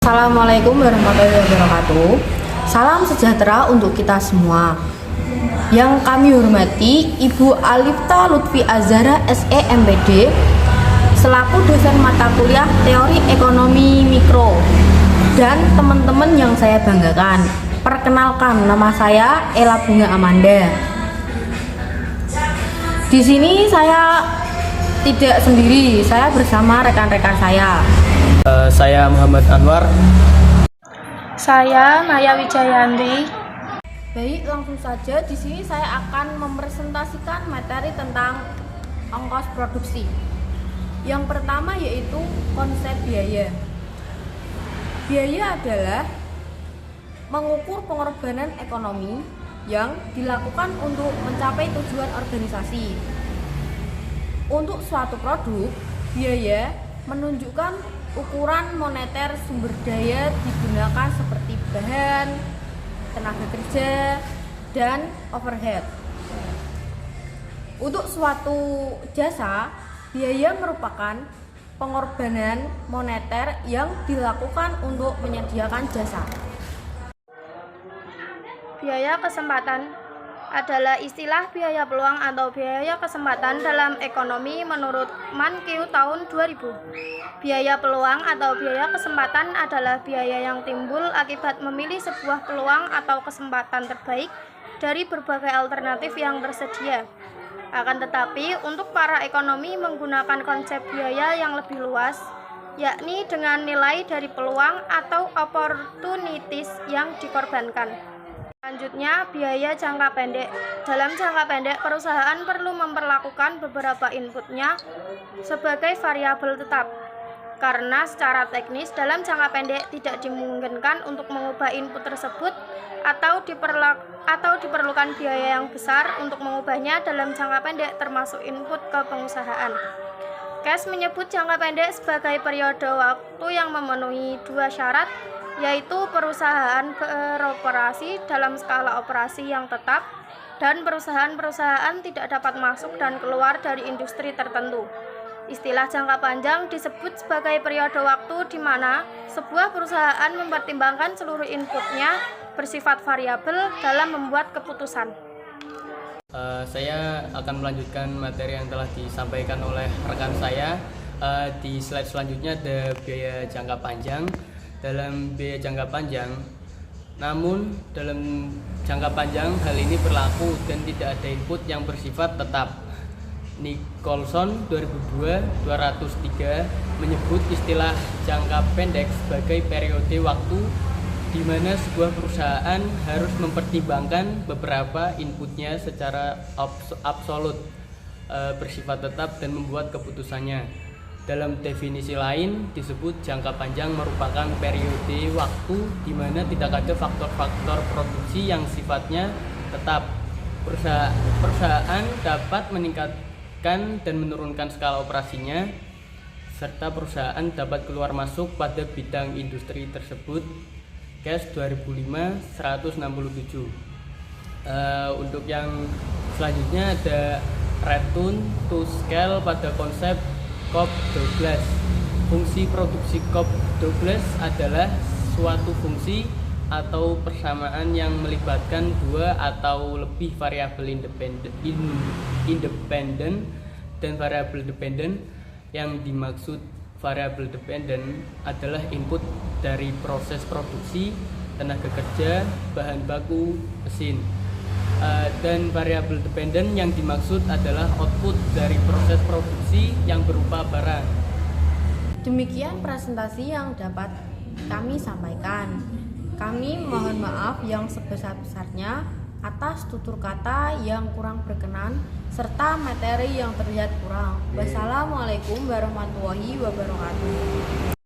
Assalamualaikum warahmatullahi wabarakatuh. Salam sejahtera untuk kita semua. Yang kami hormati Ibu Alifta Lutfi Azhara SE MPD selaku dosen mata kuliah Teori Ekonomi Mikro, dan teman-teman yang saya banggakan. Perkenalkan, nama saya Ella Bunga Amanda. Di sini saya tidak sendiri, saya bersama rekan-rekan saya. Saya Muhammad Anwar. Saya Maya Wijayanti. Baik, langsung saja di sini saya akan mempresentasikan materi tentang ongkos produksi. Yang pertama yaitu konsep biaya. Biaya adalah mengukur pengorbanan ekonomi yang dilakukan untuk mencapai tujuan organisasi. Untuk suatu produk, biaya menunjukkan ukuran moneter sumber daya digunakan seperti bahan, tenaga kerja, dan overhead. Untuk suatu jasa, biaya merupakan pengorbanan moneter yang dilakukan untuk menyediakan jasa. Biaya kesempatan adalah istilah biaya peluang atau biaya kesempatan dalam ekonomi menurut Mankiw tahun 2000. Biaya peluang atau biaya kesempatan adalah biaya yang timbul akibat memilih sebuah peluang atau kesempatan terbaik dari berbagai alternatif yang tersedia. Akan tetapi, untuk para ekonomi menggunakan konsep biaya yang lebih luas, yakni dengan nilai dari peluang atau opportunities yang dikorbankan. Selanjutnya, biaya jangka pendek. Dalam jangka pendek, perusahaan perlu memperlakukan beberapa inputnya sebagai variabel tetap. Karena secara teknis, dalam jangka pendek tidak dimungkinkan untuk mengubah input tersebut atau diperlukan biaya yang besar untuk mengubahnya dalam jangka pendek, termasuk input ke pengusahaan. Cash menyebut jangka pendek sebagai periode waktu yang memenuhi dua syarat, yaitu perusahaan beroperasi dalam skala operasi yang tetap dan perusahaan-perusahaan tidak dapat masuk dan keluar dari industri tertentu. Istilah jangka panjang disebut sebagai periode waktu di mana sebuah perusahaan mempertimbangkan seluruh inputnya bersifat variabel dalam membuat keputusan. Saya akan melanjutkan materi yang telah disampaikan oleh rekan saya. Di slide selanjutnya ada biaya jangka panjang. Dalam biaya jangka panjang, namun dalam jangka panjang hal ini berlaku dan tidak ada input yang bersifat tetap. Nicholson 2002-203 menyebut istilah jangka pendek sebagai periode waktu di mana sebuah perusahaan harus mempertimbangkan beberapa inputnya secara absolut, bersifat tetap dan membuat keputusannya. Dalam definisi lain disebut jangka panjang merupakan periode waktu di mana tidak ada faktor-faktor produksi yang sifatnya tetap. Perusahaan dapat meningkatkan dan menurunkan skala operasinya, serta perusahaan dapat keluar masuk pada bidang industri tersebut. Case 2005-167. Untuk yang selanjutnya ada return to scale pada konsep Cobb-Douglas. Fungsi produksi Cobb-Douglas adalah suatu fungsi atau persamaan yang melibatkan dua atau lebih variabel independen dan variabel dependen. Yang dimaksud variabel dependen adalah input dari proses produksi, tenaga kerja, bahan baku, mesin. Dan variabel dependen yang dimaksud adalah output dari proses produksi yang berupa barang. Demikian presentasi yang dapat kami sampaikan. Kami mohon maaf yang sebesar-besarnya atas tutur kata yang kurang berkenan serta materi yang terlihat kurang. Wassalamualaikum warahmatullahi wabarakatuh.